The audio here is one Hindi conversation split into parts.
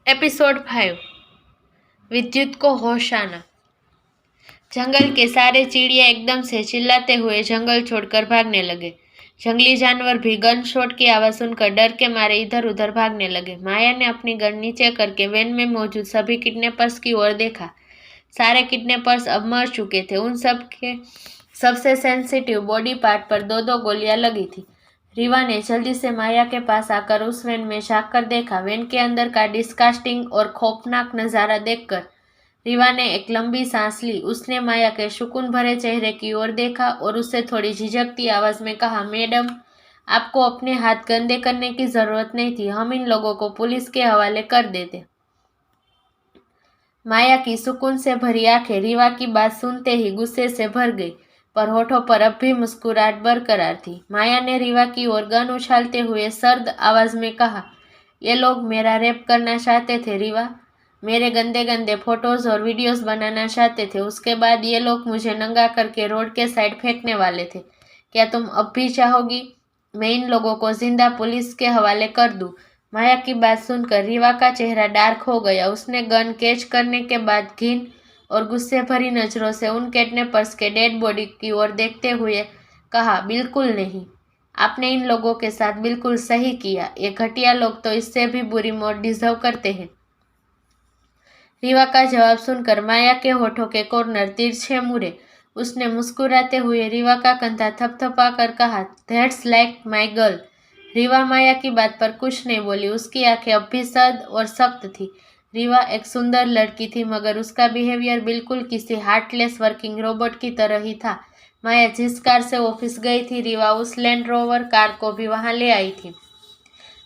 एपिसोड 5। विद्युत को होश आना। जंगल के सारे चिड़िया एकदम से चिल्लाते हुए जंगल छोड़कर भागने लगे। जंगली जानवर भी गन शॉट की आवाज सुनकर डर के मारे इधर उधर भागने लगे। माया ने अपनी गन नीचे करके वैन में मौजूद सभी किडनैपर्स की ओर देखा। सारे किडनैपर्स अब मर चुके थे। उन सब के सबसे सेंसिटिव बॉडी पार्ट पर दो दो गोलियां लगी थी। रीवा ने जल्दी से माया के पास आकर उस वैन में झांक कर देखा। वैन के अंदर का डिस्कास्टिंग और खौफनाक नजारा देखकर रीवा ने एक लंबी सांस ली। उसने माया के सुकून भरे चेहरे की ओर देखा और उससे थोड़ी झिझकती आवाज में कहा, मैडम, आपको अपने हाथ गंदे करने की जरूरत नहीं थी। हम इन लोगों को पुलिस के हवाले कर देते। माया की सुकून से भरी आंखें रीवा की बात सुनते ही गुस्से से भर गई, पर होठों पर अब भी मुस्कुराहट बरकरार थी। माया ने रीवा की ओर गन उछालते हुए सर्द आवाज में कहा, ये लोग मेरा रेप करना चाहते थे रीवा। मेरे गंदे गंदे फोटोज और वीडियोस बनाना चाहते थे। उसके बाद ये लोग मुझे नंगा करके रोड के साइड फेंकने वाले थे। क्या तुम अब भी चाहोगी मैं इन लोगों को जिंदा पुलिस के हवाले कर दूं? माया की बात सुनकर रीवा का चेहरा डार्क हो गया। उसने गन कैच करने के बाद घिन और गुस्से भरी नजरों से उन किडनैपर्स के डेड बॉडी की ओर देखते हुए कहा, बिल्कुल नहीं। आपने इन लोगों के साथ बिल्कुल सही किया। ये घटिया लोग तो इससे भी बुरी मौत डिजर्व करते हैं। रीवा का जवाब सुनकर माया के होठों के कॉर्नर तिरछे मुड़े। उसने मुस्कुराते हुए रीवा का कंधा थपथपा कर कहा, that's like my girl. Reeva Maya की बात पर कुछ नहीं बोली। उसकी आंखें अब भी सर्द और सख्त थी। रीवा एक सुंदर लड़की थी, मगर उसका बिहेवियर बिल्कुल किसी हार्टलेस वर्किंग रोबोट की तरह ही था। माया जिस कार से ऑफिस गई थी, रीवा उस लैंड रोवर कार को भी वहां ले आई थी।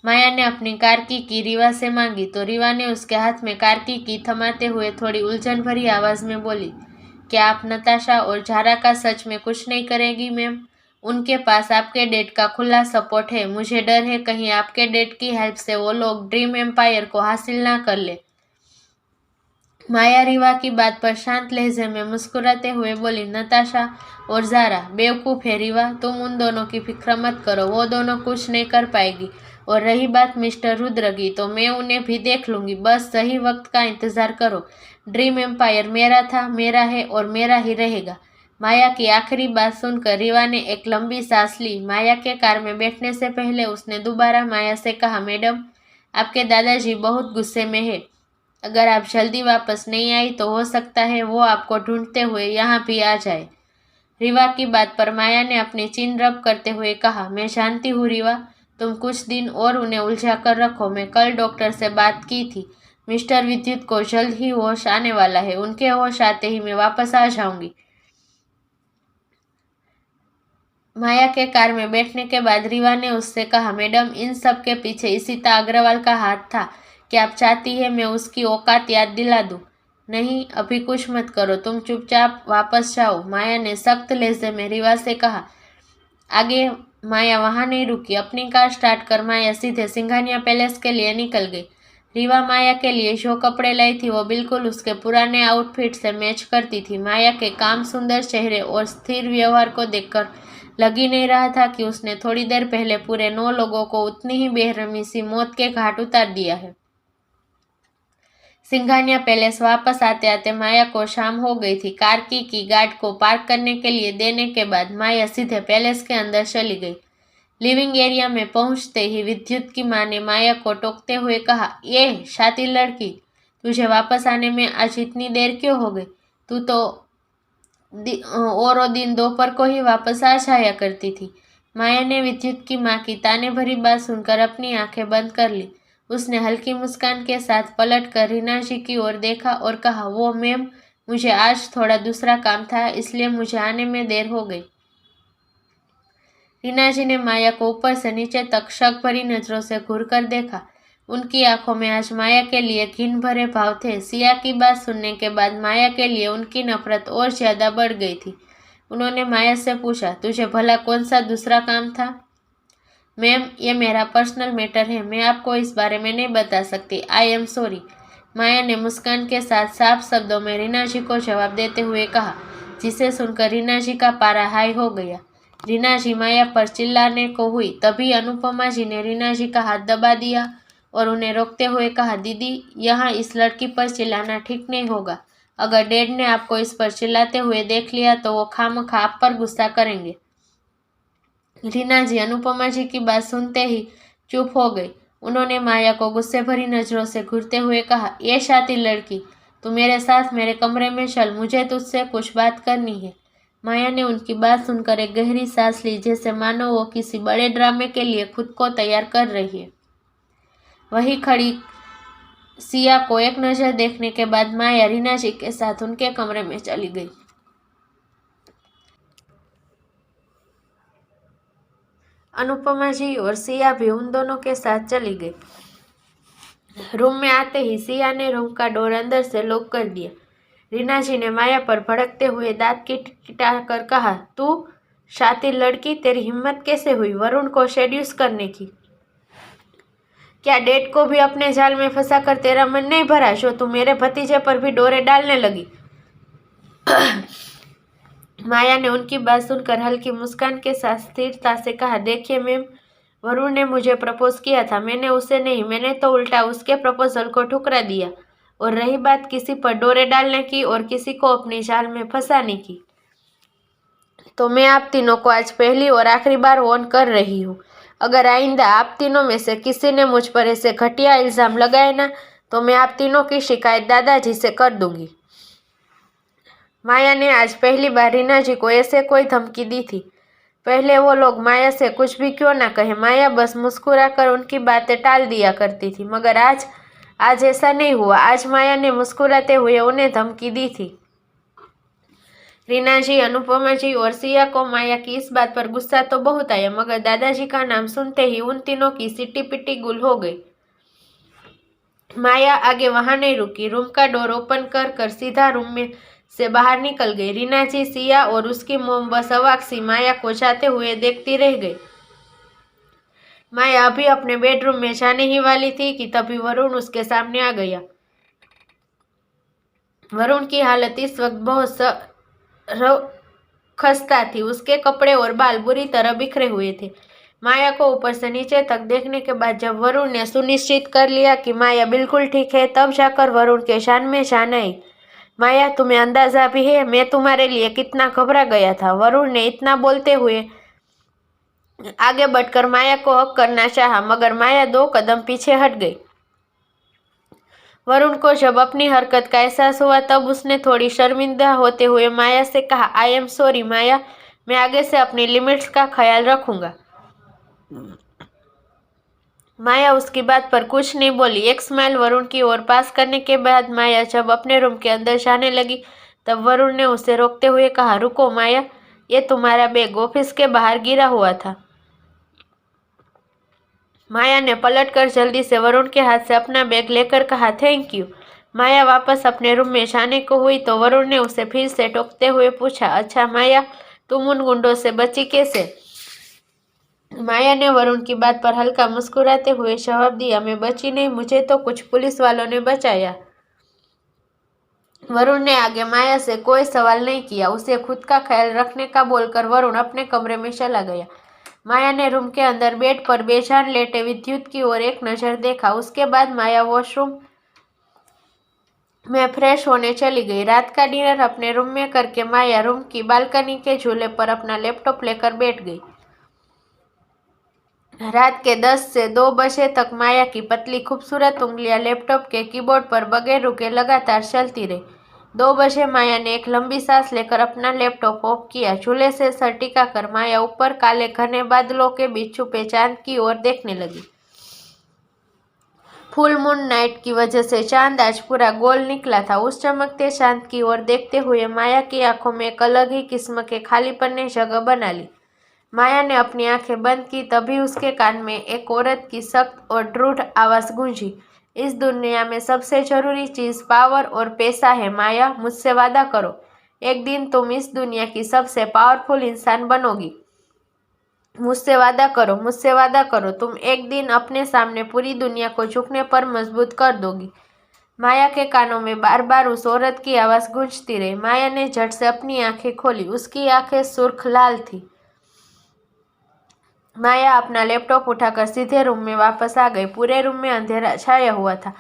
माया ने अपनी कार की रीवा से मांगी तो रीवा ने उसके हाथ में कार की थमाते हुए थोड़ी उलझन भरी आवाज में बोली, क्या आप नताशा और झारा का सच में कुछ नहीं करेगी मैम? उनके पास आपके डैड का खुला सपोर्ट है। मुझे डर है कहीं आपके डैड की हेल्प से वो लोग ड्रीम एम्पायर को हासिल ना कर ले। माया रीवा की बात पर शांत लहजे में मुस्कुराते हुए बोली, नताशा और जारा बेवकूफ़ है रीवा, तुम उन दोनों की फिक्र मत करो। वो दोनों कुछ नहीं कर पाएगी। और रही बात मिस्टर रुद्र की, तो मैं उन्हें भी देख लूंगी। बस सही वक्त का इंतजार करो। ड्रीम एम्पायर मेरा था, मेरा है और मेरा ही रहेगा। माया की आखिरी बात सुनकर रीवा ने एक लंबी सांस ली। माया के कार में बैठने से पहले उसने दोबारा माया से कहा, मैडम, आपके दादाजी बहुत गुस्से में है। अगर आप जल्दी वापस नहीं आई तो हो सकता है वो आपको ढूंढते हुए यहाँ भी आ जाए। रीवा की बात पर माया ने अपनी चिन रब करते हुए कहा, मैं जानती हूँ रीवा, तुम कुछ दिन और उन्हें उलझा कर रखो। मैं कल डॉक्टर से बात की थी। मिस्टर विद्युत को जल्द ही होश आने वाला है। उनके होश आते ही मैं वापस आ जाऊंगी। माया के कार में बैठने के बाद रीवा ने उससे कहा, मैडम, इन सब के पीछे इशिता अग्रवाल का हाथ था। क्या आप चाहती है मैं उसकी औकात याद दिला दूं? नहीं, अभी कुछ मत करो, तुम चुपचाप वापस जाओ। माया ने सख्त लहजे में रीवा से कहा। आगे माया वहां नहीं रुकी। अपनी कार स्टार्ट कर माया सीधे सिंघानिया पैलेस के लिए निकल गई। रीवा माया के लिए जो कपड़े लाई थी वो बिल्कुल उसके पुराने आउटफिट से मैच करती थी। माया के काम सुंदर चेहरे और स्थिर व्यवहार को देखकर लग ही नहीं रहा था कि उसने थोड़ी देर पहले पूरे 9 लोगों को उतनी ही बेरहमी सी मौत के घाट उतार दिया है। सिंघानिया पैलेस वापस आते आते माया को शाम हो गई थी। कार की गार्ड को पार्क करने के लिए देने के बाद माया सीधे पैलेस के अंदर चली गई। लिविंग एरिया में पहुंचते ही विद्युत की मां ने माया को टोकते हुए कहा, ये शातिर लड़की, तुझे वापस आने में आज इतनी देर क्यों हो गई? तू तो और दिन दोपहर को ही वापस आ जाया करती थी। माया ने विद्युत की मां की ताने भरी बात सुनकर अपनी आंखें बंद कर ली। उसने हल्की मुस्कान के साथ पलट कर रीना जी की ओर देखा और कहा, वो मैम, मुझे आज थोड़ा दूसरा काम था, इसलिए मुझे आने में देर हो गई। रीना जी ने माया को ऊपर से नीचे तक शक भरी नजरों से घूर कर देखा। उनकी आंखों में आज माया के लिए घिन भरे भाव थे। सिया की बात सुनने के बाद माया के लिए उनकी नफरत और ज्यादा बढ़ गई थी। उन्होंने माया से पूछा, तुझे भला कौन सा दूसरा काम था? मैम, ये मेरा पर्सनल मैटर है, मैं आपको इस बारे में नहीं बता सकती। I am sorry. माया ने मुस्कान के साथ साफ शब्दों में रीना जी को जवाब देते हुए कहा, जिसे सुनकर रीना जी का पारा हाई हो गया। रीना जी माया पर चिल्लाने को हुई, तभी अनुपमा जी ने रीना जी का हाथ दबा दिया। और उन्हें रोकते हुए कहा, दीदी, यहाँ इस लड़की पर चिल्लाना ठीक नहीं होगा। अगर डैड ने आपको इस पर चिल्लाते हुए देख लिया तो वो खामखा आप पर गुस्सा करेंगे। रीना जी अनुपमा जी की बात सुनते ही चुप हो गई। उन्होंने माया को गुस्से भरी नजरों से घूरते हुए कहा, ये शातिर लड़की, तू मेरे साथ मेरे कमरे में चल, मुझे तुझसे कुछ बात करनी है। माया ने उनकी बात सुनकर एक गहरी सांस ली, जैसे मानो वो किसी बड़े ड्रामे के लिए खुद को तैयार कर रही है। वही खड़ी सिया को एक नजर देखने के बाद माया रीना जी के साथ उनके कमरे में चली गई। अनुपमा जी और सिया भी उन दोनों के साथ चली गई। रूम में आते ही सिया ने रूम का डोर अंदर से लॉक कर दिया। रीना जी ने माया पर भड़कते हुए दांत किटकिटाकर कहा, तू शातिर लड़की, तेरी हिम्मत कैसे हुई वरुण को सेड्यूस करने की? क्या डैड को भी अपने जाल में फंसाकर तेरा मन नहीं भरा, जो तू मेरे भतीजे पर भी डोरे डालने लगी? माया ने उनकी बात सुनकर हल्की मुस्कान के साथ स्थिरता से कहा, देखिए मैम, वरुण ने मुझे प्रपोज किया था, मैंने उसे नहीं, मैंने तो उल्टा उसके प्रपोजल को ठुकरा दिया। और रही बात किसी पर डोरे डालने की और किसी को अपनी जाल में फंसाने की, तो मैं आप तीनों को आज पहली और आखिरी बार वार्न कर रही हूँ। अगर आइंदा आप तीनों में से किसी ने मुझ पर ऐसे घटिया इल्जाम लगाए ना, तो मैं आप तीनों की शिकायत दादाजी से कर दूंगी। माया ने आज पहली बार रीना जी को ऐसे कोई धमकी दी थी। पहले वो लोग माया से कुछ भी क्यों ना कहे, माया बस मुस्कुराकर उनकी बातें टाल दिया करती थी, मगर आज ऐसा नहीं हुआ। आज माया ने मुस्कुराते हुए उन्हें धमकी दी थी। रीना जी, अनुपमा जी और सिया को माया की इस बात पर गुस्सा तो बहुत आया, मगर दादाजी का नाम सुनते ही उन तीनों की सिटी पिटी गुल हो गई। माया आगे वहां नहीं रुकी, रूम का डोर ओपन कर सीधा रूम में से बाहर निकल गई। रीना जी, सिया और उसकी मोम बस अवाक सी माया को जाते हुए देखती रह गई। माया अभी अपने बेडरूम में जाने ही वाली थी कि तभी वरुण उसके सामने आ गया। वरुण की हालत इस वक्त बहुत खस्ता थी। उसके कपड़े और बाल बुरी तरह बिखरे हुए थे। माया को ऊपर से नीचे तक देखने के बाद जब वरुण ने सुनिश्चित कर लिया कि माया बिल्कुल ठीक है, तब जाकर वरुण के शान में जान आई। माया, तुम्हें अंदाजा भी है मैं तुम्हारे लिए कितना घबरा गया था? वरुण ने इतना बोलते हुए आगे बढ़कर माया को हक करना चाहा, मगर माया 2 कदम पीछे हट गई। वरुण को जब अपनी हरकत का एहसास हुआ तब उसने थोड़ी शर्मिंदा होते हुए माया से कहा, आई एम सॉरी माया, मैं आगे से अपनी लिमिट्स का ख्याल रखूंगा। माया उसकी बात पर कुछ नहीं बोली। एक स्माइल वरुण की ओर पास करने के बाद माया जब अपने रूम के अंदर जाने लगी तब वरुण ने उसे रोकते हुए कहा, रुको माया, ये तुम्हारा बैग ऑफिस के बाहर गिरा हुआ था। माया ने पलटकर जल्दी से वरुण के हाथ से अपना बैग लेकर कहा, थैंक यू। माया वापस अपने रूम में जाने को हुई तो वरुण ने उसे फिर से टोकते हुए पूछा, अच्छा माया, तुम उन गुंडों से बची कैसे? माया ने वरुण की बात पर हल्का मुस्कुराते हुए जवाब दिया, मैं बची नहीं, मुझे तो कुछ पुलिस वालों ने बचाया। वरुण ने आगे माया से कोई सवाल नहीं किया। उसे खुद का ख्याल रखने का बोलकर वरुण अपने कमरे में चला गया। माया ने रूम के अंदर बेड पर बेजान लेटे विद्युत की ओर एक नजर देखा। उसके बाद माया वॉशरूम में फ्रेश होने चली गई। रात का डिनर अपने रूम में करके माया रूम की बालकनी के झूले पर अपना लैपटॉप लेकर बैठ गई। रात के 10 से 2 बजे तक माया की पतली खूबसूरत उंगलियां लैपटॉप के कीबोर्ड पर बगैर रुके लगातार चलती रही। 2 बजे माया ने एक लंबी सांस लेकर अपना लैपटॉप ऑफ किया। झूले से सर टिकाकर माया ऊपर काले घने बादलों के बीच छुपे चांद की ओर देखने लगी। फुल मून नाइट की वजह से चांद आज पूरा गोल निकला था। उस चमकते चांद की ओर देखते हुए माया की आंखों में एक अलग ही किस्म के खालीपन ने जगह बना ली। माया ने अपनी आंखें बंद की, तभी उसके कान में एक औरत की सख्त और दृढ़ आवाज गूंजी, इस दुनिया में सबसे जरूरी चीज पावर और पैसा है माया, मुझसे वादा करो, एक दिन तुम इस दुनिया की सबसे पावरफुल इंसान बनोगी। मुझसे वादा करो, मुझसे वादा करो, तुम एक दिन अपने सामने पूरी दुनिया को झुकने पर मजबूत कर दोगी। माया के कानों में बार बार उस औरत की आवाज गूंजती रही। माया ने झट से अपनी आंखें खोली। उसकी आंखें सुर्ख लाल थी। माया अपना लैपटॉप उठाकर सीधे रूम में वापस आ गई। पूरे रूम में अंधेरा छाया हुआ था।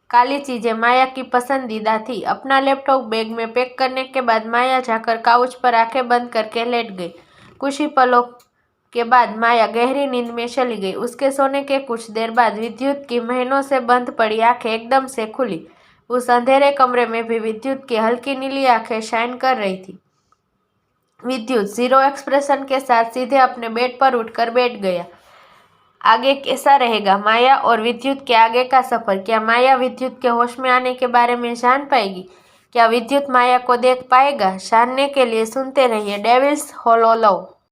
काली चीजें माया की पसंदीदा थी। अपना लैपटॉप बैग में पैक करने के बाद माया जाकर काउच पर आंखें बंद करके लेट गई। कुछ ही पलों के बाद माया गहरी नींद में चली गई। उसके सोने के कुछ देर बाद विद्युत की महीनों से बंद पड़ी आंखें एकदम से खुली। उस अंधेरे कमरे में भी विद्युत की हल्की नीली आंखें शाइन कर रही थी। विद्युत जीरो एक्सप्रेशन के साथ सीधे अपने बेड पर उठकर बैठ गया। आगे कैसा रहेगा माया और विद्युत के आगे का सफर? क्या माया विद्युत के होश में आने के बारे में जान पाएगी? क्या विद्युत माया को देख पाएगा? जानने के लिए सुनते रहिए डेविल्स होलो लव।